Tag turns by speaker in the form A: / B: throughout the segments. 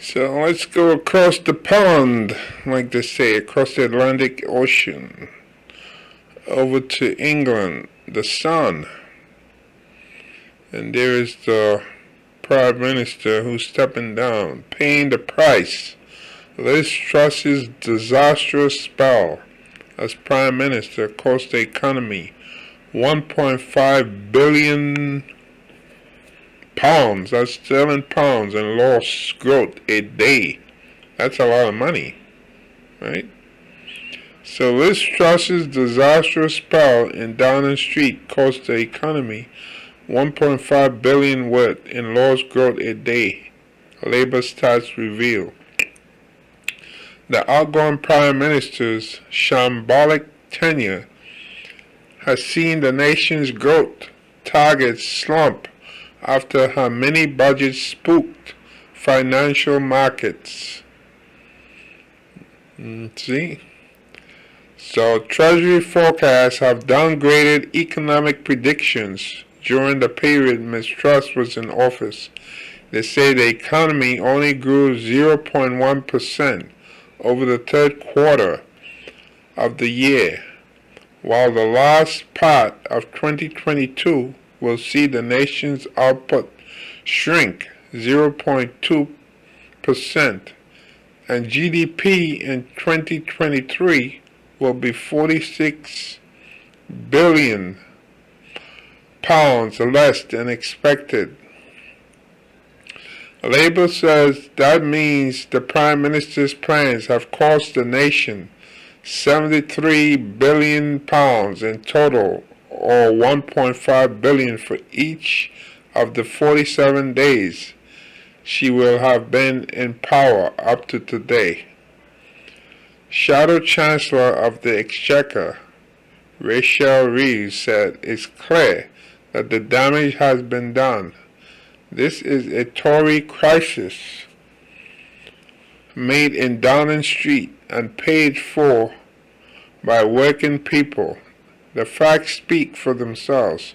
A: So let's go across the pond, like they say, across the Atlantic Ocean, over to England, the sun. And there is the Prime Minister who's stepping down, paying the price. Ms Truss's disastrous spell as Prime Minister cost the economy £1.5 billion. That's £7 in lost growth a day. That's a lot of money, right? So Ms Truss's disastrous spell in Downing Street cost the economy $1.5 billion worth in lost growth a day, Labour stats reveal. The outgoing Prime Minister's shambolic tenure has seen the nation's growth targets slump after her mini-budget spooked financial markets. See? So Treasury forecasts have downgraded economic predictions during the period Ms Truss was in office. They say the economy only grew 0.1% over the third quarter of the year, while the last part of 2022 will see the nation's output shrink 0.2%, and GDP in 2023 will be £46 billion less than expected. Labour says that means the Prime Minister's plans have cost the nation £73 billion in total, or $1.5 billion for each of the 47 days she will have been in power up to today. Shadow Chancellor of the Exchequer, Reeves, said it's clear that the damage has been done. This is a Tory crisis made in Downing Street and paid for by working people. The facts speak for themselves.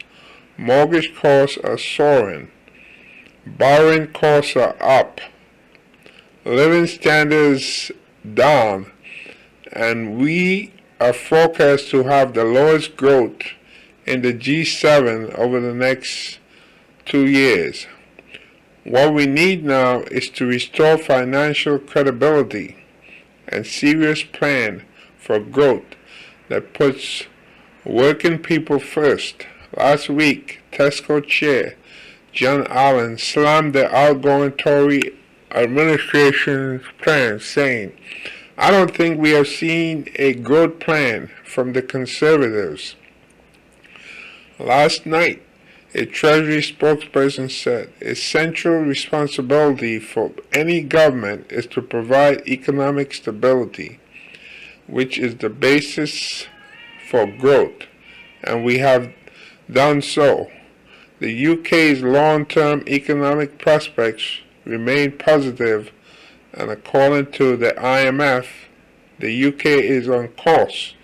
A: Mortgage costs are soaring. Borrowing costs are up. Living standards down. And we are forecast to have the lowest growth in the G7 over the next 2 years. What we need now is to restore financial credibility and serious plan for growth that puts working people first. Last week, Tesco chair John Allen slammed the outgoing Tory administration's plan, saying, "I don't think we have seen a growth plan from the Conservatives." Last night, a Treasury spokesperson said, "A central responsibility for any government is to provide economic stability, which is the basis for growth, and we have done so. The UK's long-term economic prospects remain positive, and according to the IMF, the UK is on course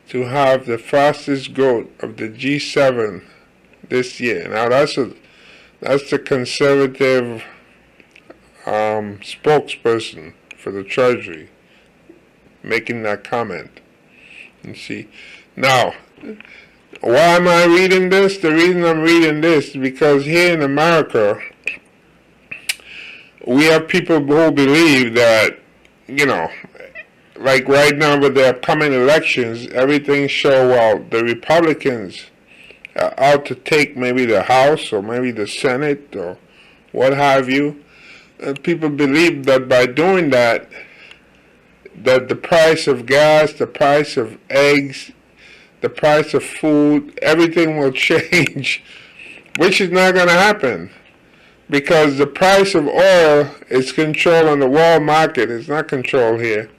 A: to have the fastest growth of the G7 this year." Now that's the Conservative spokesperson for the Treasury making that comment. You see, now why am I reading this? The reason I'm reading this is because here in America, we have people who believe that, like right now with the upcoming elections, everything show, well, the Republicans are out to take maybe the House or maybe the Senate or what have you. And people believe that by doing that, that the price of gas, the price of eggs, the price of food, everything will change, which is not going to happen, because the price of oil is controlled on the world market. It's not controlled here.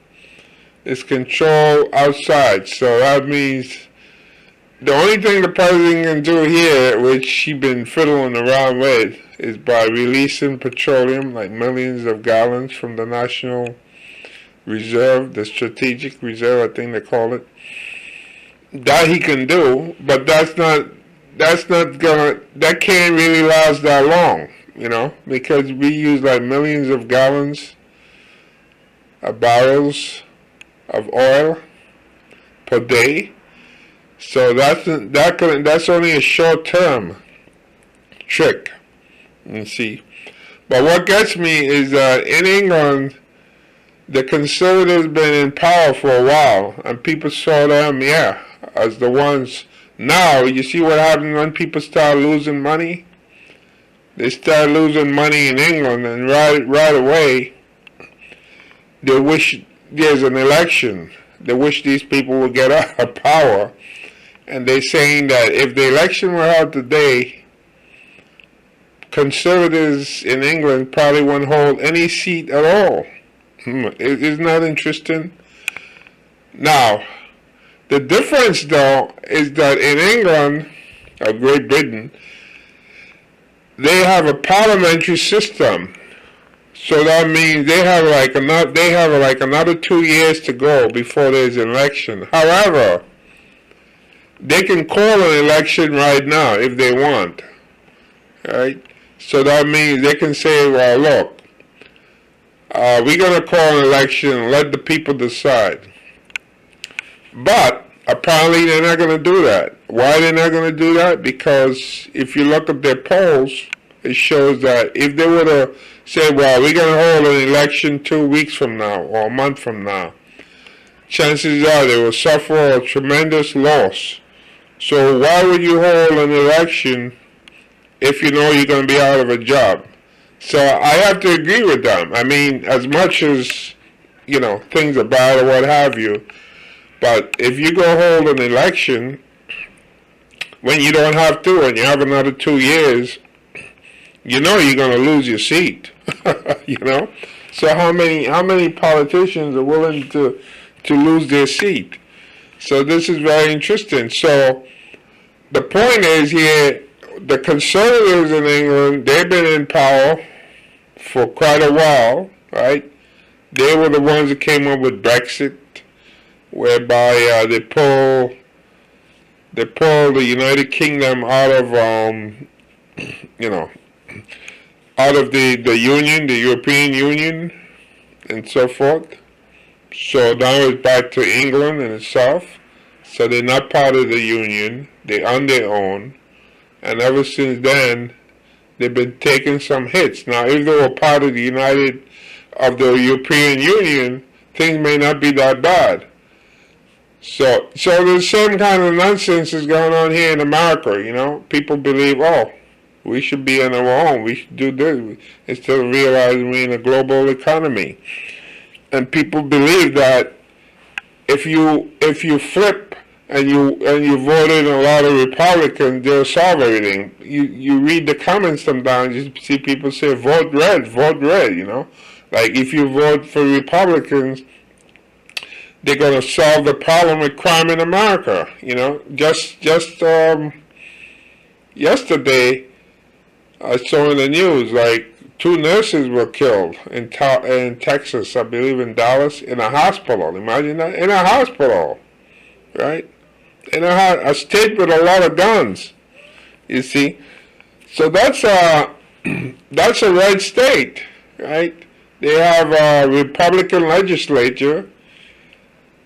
A: It's controlled outside. So that means the only thing the president can do here, which he's been fiddling around with, is by releasing petroleum, like millions of gallons from the National Reserve, the Strategic Reserve, I think they call it. That he can do, but that can't really last that long, because we use like millions of gallons of barrels of oil per day. So that's only a short-term trick, you see. But what gets me is that in England, the Conservatives been in power for a while, and people saw them, as the ones. Now, you see what happens when people start losing money? They start losing money in England, and right away, they wish there's an election. They wish these people would get out of power. And they're saying that if the election were held today, Conservatives in England probably won't hold any seat at all. Isn't that interesting? Now, the difference, though, is that in England, or Great Britain, they have a parliamentary system. So that means they have like another 2 years to go before there's an election. However, they can call an election right now if they want, right? So that means they can say, well, look, we're going to call an election, let the people decide. But apparently they're not going to do that. Why they're not going to do that? Because if you look at their polls, it shows that if they were to say, well, we're going to hold an election 2 weeks from now or a month from now, chances are they will suffer a tremendous loss. So why would you hold an election if you know you're going to be out of a job? So I have to agree with them. I mean, as much as, things are bad or what have you, but if you go hold an election when you don't have to and you have another 2 years, you're going to lose your seat, So how many politicians are willing to lose their seat? So this is very interesting. So the point is here, the Conservatives in England, they've been in power for quite a while, right? They were the ones that came up with Brexit, whereby they pull the United Kingdom out of out of the Union, the European Union, and so forth. So now it's back to England and itself. So they're not part of the Union. They're on their own. And ever since then, they've been taking some hits. Now, if they were part of the European Union, things may not be that bad. So the same kind of nonsense is going on here in America, People believe, we should be on our own. We should do this instead of realizing we're in a global economy. And people believe that if you flip and you voted a lot of Republicans, they'll solve everything. You read the comments sometimes, you see people say vote red, Like if you vote for Republicans, they're going to solve the problem with crime in America. Just yesterday, I saw in the news like 2 nurses were killed in Texas, I believe in Dallas, in a hospital. Imagine that, in a hospital, right? In a state with a lot of guns, you see. So that's a red state, right? They have a Republican legislature,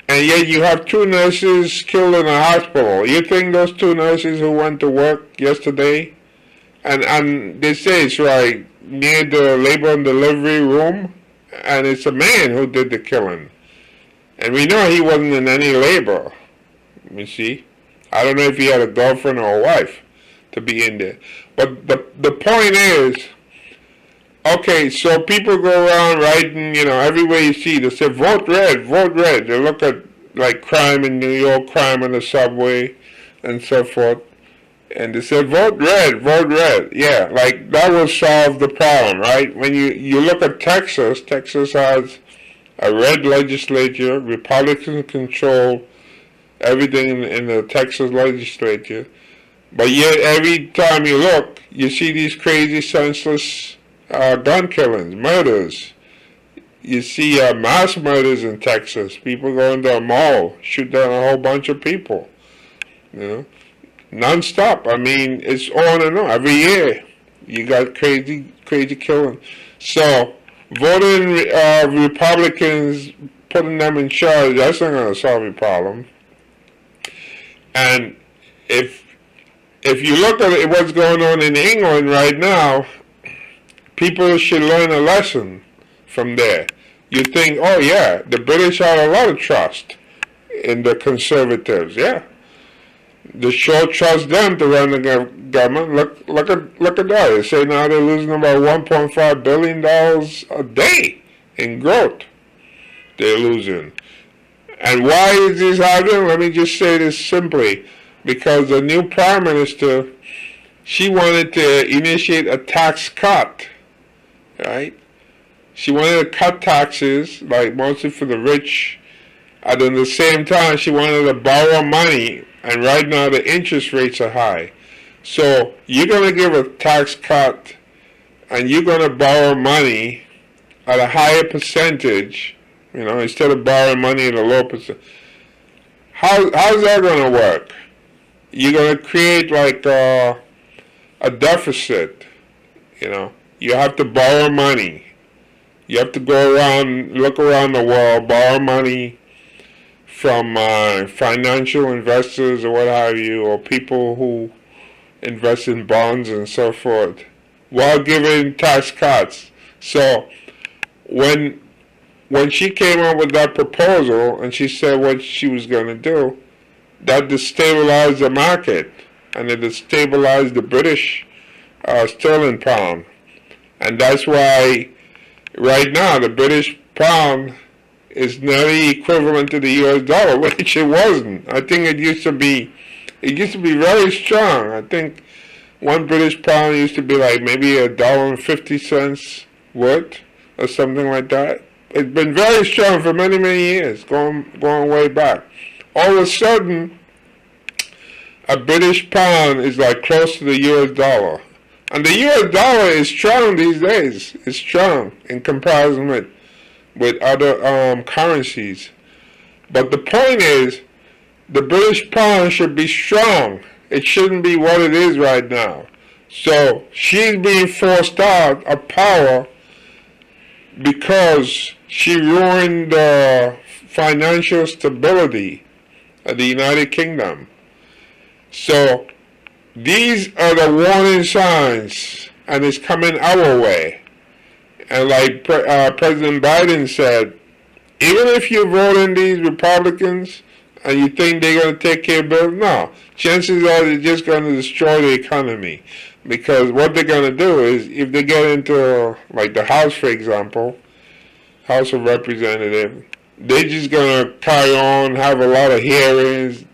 A: and yet you have 2 nurses killed in a hospital. You think those 2 nurses who went to work yesterday, and they say it's right near the labor and delivery room, and it's a man who did the killing. And we know he wasn't in any labor, you see. I don't know if he had a girlfriend or a wife to be in there. But the point is, okay, so people go around writing, everywhere you see, they say, vote red, vote red. They look at, like, crime in New York, crime on the subway, and so forth. And they say, vote red, vote red. Yeah, like, that will solve the problem, right? When you look at Texas, Texas has a red legislature, Republicans control everything in the Texas legislature. But yet, every time you look, you see these crazy, senseless gun killings, murders. You see mass murders in Texas. People go into a mall, shoot down a whole bunch of people. Non-stop. I mean, it's on and on. Every year, You got crazy killing. So voting Republicans, putting them in charge, that's not going to solve your problem. And if you look at what's going on in England right now, people should learn a lesson from there. You think, oh yeah, the British have a lot of trust in the Conservatives. Yeah, they sure trust them to run the government. Look at that. They say now they're losing about $1.5 billion a day in growth. They're losing. And why is this happening? Let me just say this simply. Because the new Prime Minister, she wanted to initiate a tax cut, right? She wanted to cut taxes, like mostly for the rich, and at the same time she wanted to borrow money, and right now the interest rates are high. So you're going to give a tax cut, and you're going to borrow money at a higher percentage, instead of borrowing money at a low percent. How's that going to work? You're going to create like a deficit. You have to borrow money. You have to go around, look around the world, borrow money from financial investors or what have you, or people who invest in bonds and so forth, while giving tax cuts. So when she came up with that proposal and she said what she was going to do, that destabilized the market, and it destabilized the British sterling pound. And that's why right now the British pound is nearly equivalent to the US dollar, which it wasn't. I think it used to be very strong. I think one British pound used to be like maybe $1.50 worth or something like that. It's been very strong for many, many years, going way back. All of a sudden, a British pound is like close to the US dollar. And the US dollar is strong these days. It's strong in comparison with other currencies. But the point is, the British pound should be strong. It shouldn't be what it is right now. So she's being forced out of power because she ruined the financial stability of the United Kingdom. So these are the warning signs, and it's coming our way. And like President Biden said, even if you vote in these Republicans and you think they're going to take care of bills, no. Chances are they're just going to destroy the economy. Because what they're going to do is, if they get into, like the House, for example, House of Representatives, they're just going to carry on, have a lot of hearings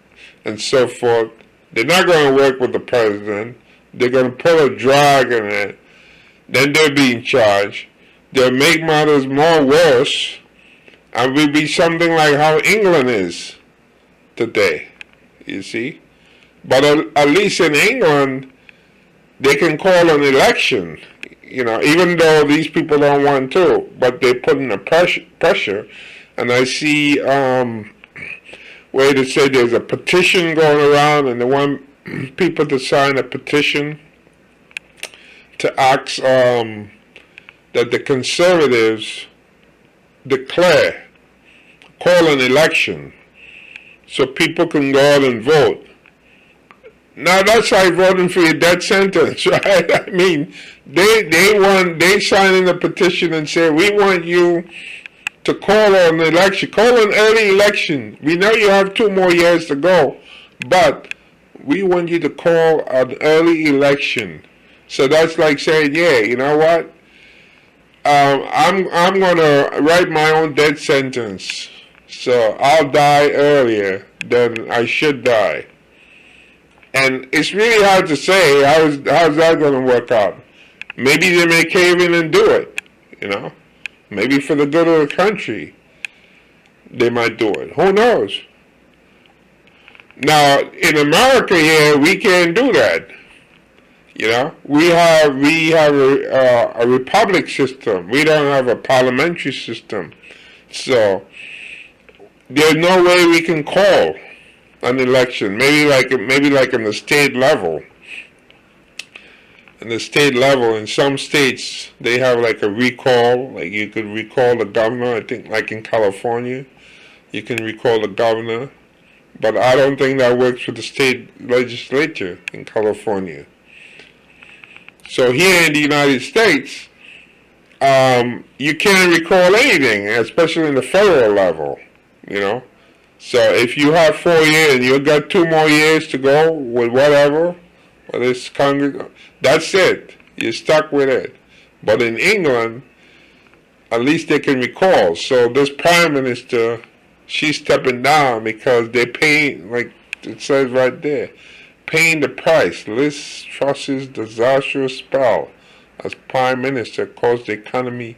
A: and so forth. They're not going to work with the president. They're going to pull a drag on it. Then they'll be in charge. They'll make matters more worse, and will be something like how England is today, you see. But at least in England, they can call an election, even though these people don't want to, but they're putting the pressure. And I see where they say there's a petition going around, and they want people to sign a petition to ask that the Conservatives call an election so people can go out and vote. Now that's like voting for your death sentence, right? I mean, they sign in the petition and say, we want you to call an election, call an early election. We know you have 2 more years to go, but we want you to call an early election. So that's like saying, yeah, you know what? I'm gonna write my own death sentence, so I'll die earlier than I should die. And it's really hard to say how's that going to work out. Maybe they may cave in and do it, Maybe for the good of the country, they might do it. Who knows? Now, in America here, we can't do that. We have a republic system. We don't have a parliamentary system. So there's no way we can call an election. Maybe like in the state level. in the state level. In some states, they have like a recall, like you could recall the governor. I think like in California, you can recall the governor. But I don't think that works for the state legislature in California. So here in the United States, you can't recall anything, especially in the federal level, you know. So if you have 4 years and you've got 2 more years to go with whatever, whether it's Congress, that's it. You're stuck with it. But in England, at least they can recall. So this prime minister, she's stepping down because they're paying, like it says right there, paying the price. Ms Truss's disastrous spell as prime minister cost the economy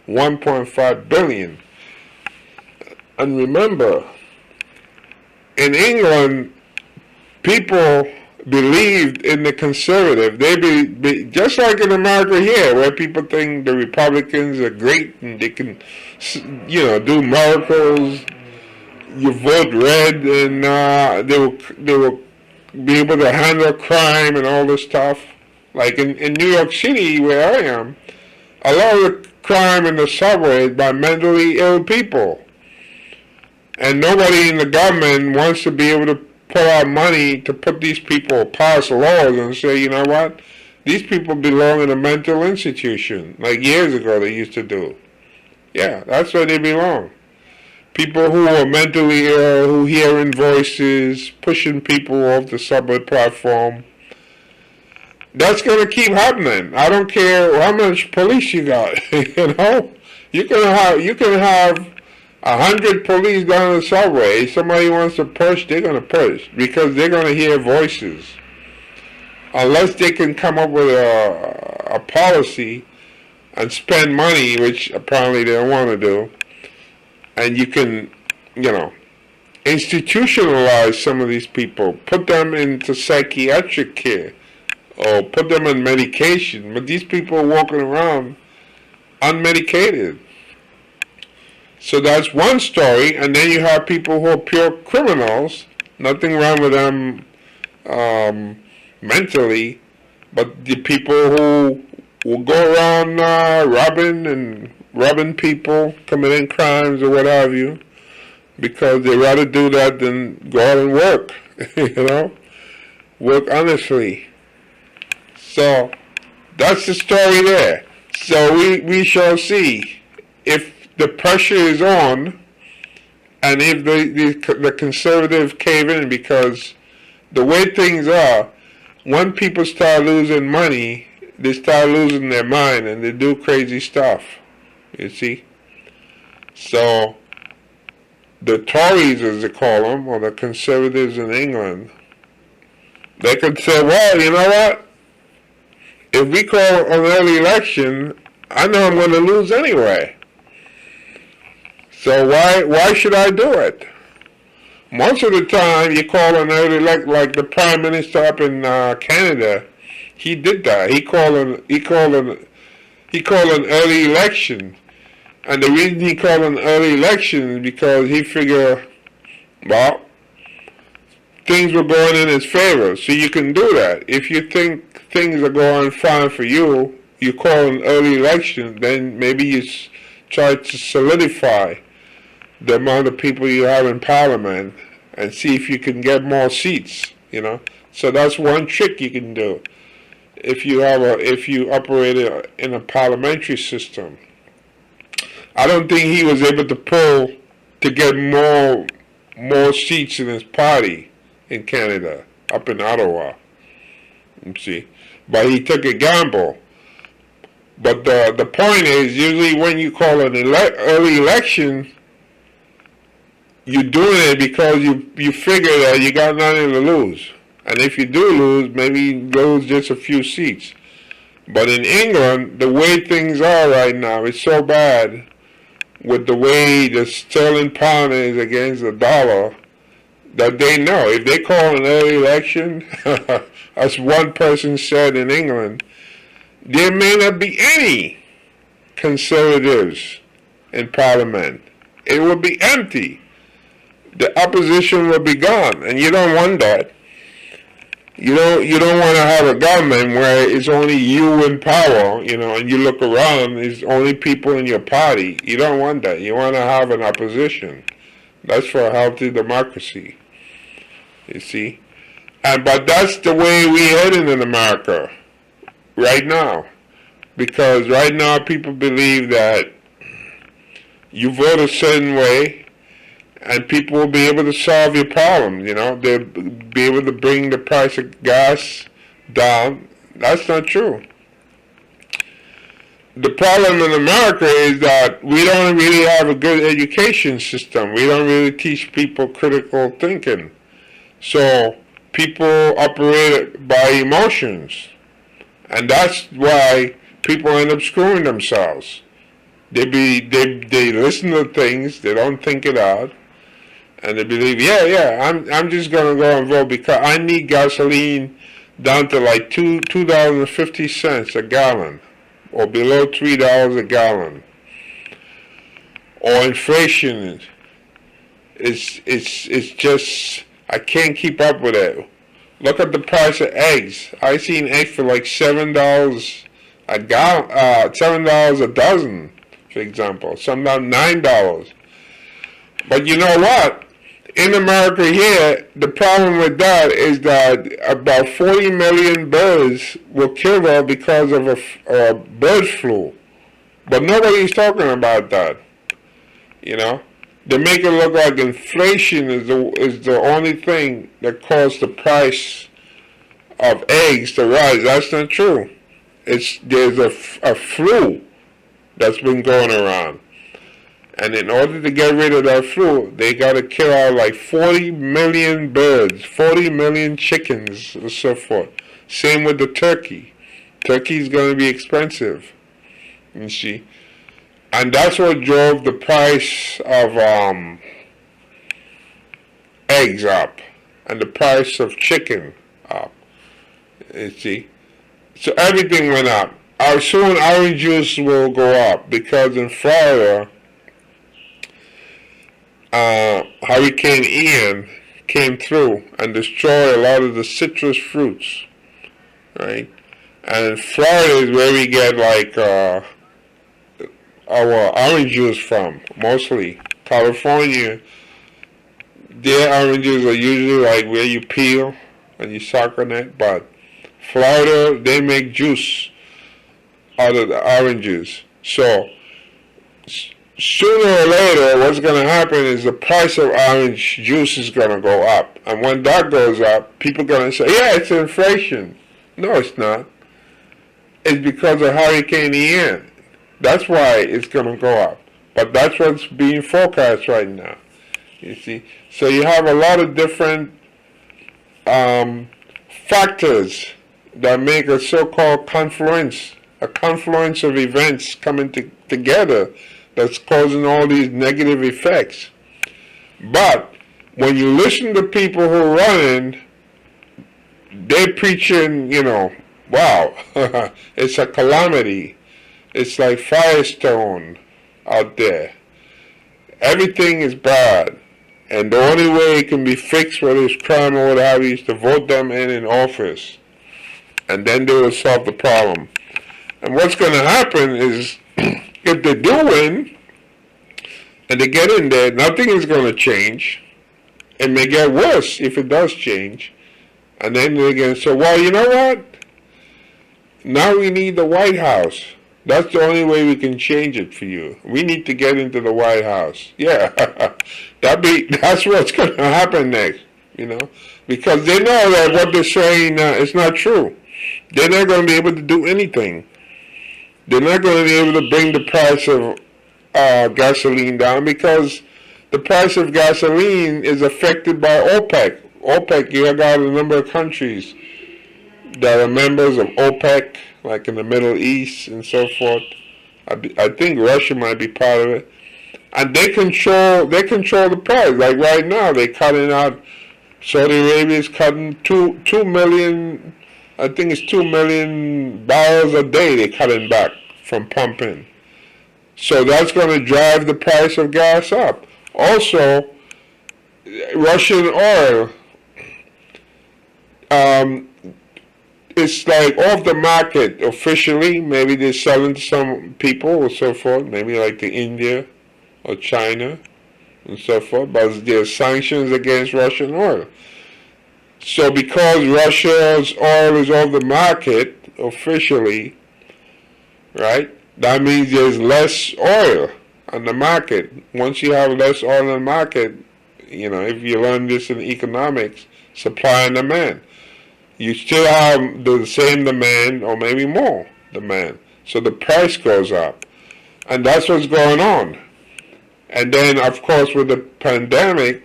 A: $1.5 billion. And remember, in England, people believed in the conservative. They be just like in America here, where people think the Republicans are great and they can, do miracles. You vote red, and they will be able to handle crime and all this stuff. Like in New York City, where I am, a lot of the crime in the subway is by mentally ill people. And nobody in the government wants to be able to pull out money to put these people, pass laws and say, you know what, these people belong in a mental institution, like years ago they used to do. Yeah, that's where they belong. People who are mentally ill, who hearing voices, pushing people off the subway platform. That's going to keep happening. I don't care how much police you got. You can have 100 police down the subway. If somebody wants to push, they're going to push because they're going to hear voices. Unless they can come up with a policy and spend money, which apparently they don't want to do. And you can, institutionalize some of these people, put them into psychiatric care, or put them on medication. But these people are walking around unmedicated. So that's one story. And then you have people who are pure criminals. Nothing wrong with them mentally. But the people who will go around robbing people, committing crimes or what have you, because they rather do that than go out and work, work honestly. So that's the story there. So we shall see if the pressure is on and if the conservatives cave in, because the way things are, when people start losing money, they start losing their mind and they do crazy stuff. You see? So, the Tories, as they call them, or the conservatives in England, they could say, well, you know what? If we call an early election, I know I'm going to lose anyway. So why should I do it? Most of the time, you call an early election, like the Prime Minister up in Canada, he did that. He called an early election. And the reason he called an early election is because he figured, well, things were going in his favor. So you can do that. If you think things are going fine for you, you call an early election, then maybe you try to solidify the amount of people you have in Parliament and see if you can get more seats, So that's one trick you can do if you operate in a parliamentary system. I don't think he was able to get more seats in his party in Canada, up in Ottawa. You see, but he took a gamble. But the point is, usually when you call an early election, you're doing it because you figure that you got nothing to lose. And if you do lose, maybe you lose just a few seats. But in England, the way things are right now, it's so bad with the way the sterling pound is against the dollar that they know if they call an early election, as one person said in England, there may not be any conservatives in Parliament. It will be empty. The opposition will be gone, and you don't want that. You don't want to have a government where it's only you in power, and you look around, it's only people in your party. You don't want that. You want to have an opposition. That's for a healthy democracy. You see? But that's the way we're heading in America right now. Because right now people believe that you vote a certain way and people will be able to solve your problems, They'll be able to bring the price of gas down. That's not true. The problem in America is that we don't really have a good education system. We don't really teach people critical thinking. So people operate by emotions. And that's why people end up screwing themselves. They listen to things, they don't think it out, and they believe, I'm just gonna go and vote because I need gasoline down to like $2.50 a gallon, or below $3 a gallon. Or inflation, it's just, I can't keep up with it. Look at the price of eggs. I seen eggs for like $7 a gallon, $7 a dozen, for example. Sometimes $9. But you know what? In America here, the problem with that is that about 40 million birds were killed because of a bird flu. But nobody's talking about that. They make it look like inflation is the only thing that caused the price of eggs to rise. That's not true. There's a flu that's been going around. And in order to get rid of that flu, they got to kill out like 40 million birds, 40 million chickens, and so forth. Same with the turkey. Turkey's going to be expensive, you see. And that's what drove the price of eggs up and the price of chicken up, you see. So everything went up. Soon orange juice will go up because in Florida, Hurricane Ian came through and destroyed a lot of the citrus fruits, right? And Florida is where we get like our orange juice from, mostly. California, their oranges are usually like where you peel and you suck on it, but Florida, they make juice out of the oranges. So sooner or later, what's going to happen is the price of orange juice is going to go up. And when that goes up, people are going to say, yeah, it's inflation. No, it's not. It's because of Hurricane Ian. That's why it's going to go up. But that's what's being forecast right now. You see? So you have a lot of different factors that make a so-called confluence, a confluence of events coming together that's causing all these negative effects. But when you listen to people who are running, they're preaching, wow, it's a calamity. It's like Firestone out there. Everything is bad. And the only way it can be fixed, whether it's crime or what have you, is to vote them in office. And then they will solve the problem. And what's going to happen is, if they do win, and they get in there, nothing is going to change. It may get worse if it does change. And then they're going to say, well, you know what? Now we need the White House. That's the only way we can change it for you. We need to get into the White House. Yeah, that's what's going to happen next, because they know that what they're saying is not true. They're not going to be able to do anything. They're not going to be able to bring the price of gasoline down because the price of gasoline is affected by OPEC. OPEC, you got a number of countries that are members of OPEC, like in the Middle East and so forth. I think Russia might be part of it. And they control the price. Like right now, they're cutting out, Saudi Arabia is cutting 2 million, I think it's 2 million barrels a day they're cutting back from pumping. So that's going to drive the price of gas up. Also, Russian oil, it's like off the market officially. Maybe they're selling to some people or so forth. Maybe like to India or China and so forth. But there's sanctions against Russian oil. So because Russia's oil is off the market officially, right? That means there's less oil on the market. Once you have less oil on the market, if you learn this in economics, supply and demand, you still have the same demand or maybe more demand. So the price goes up. And that's what's going on. And then, of course, with the pandemic,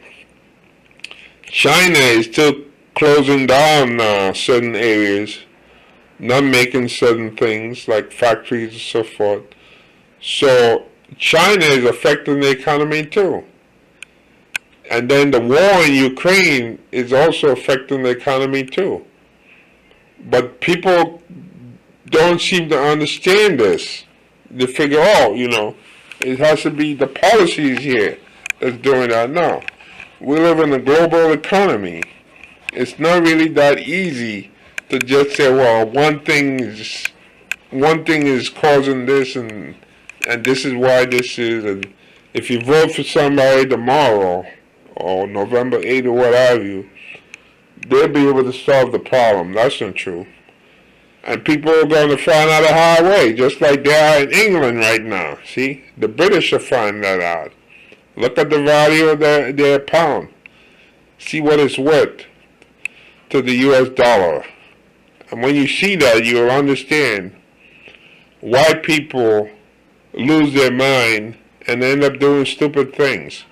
A: China is still closing down certain areas, not making certain things like factories and so forth. So China is affecting the economy too. And then the war in Ukraine is also affecting the economy too. But people don't seem to understand this. They figure, it has to be the policies here that's doing that. No. We live in a global economy. It's not really that easy to just say, well, one thing is causing this, and this is why this is, and if you vote for somebody tomorrow or November 8th or what have you, they'll be able to solve the problem. That's not true. And people are going to find out a hard way, just like they are in England right now. See, the British are finding that out. Look at the value of their pound. See what it's worth to the US dollar. And when you see that, you'll understand why people lose their mind and end up doing stupid things.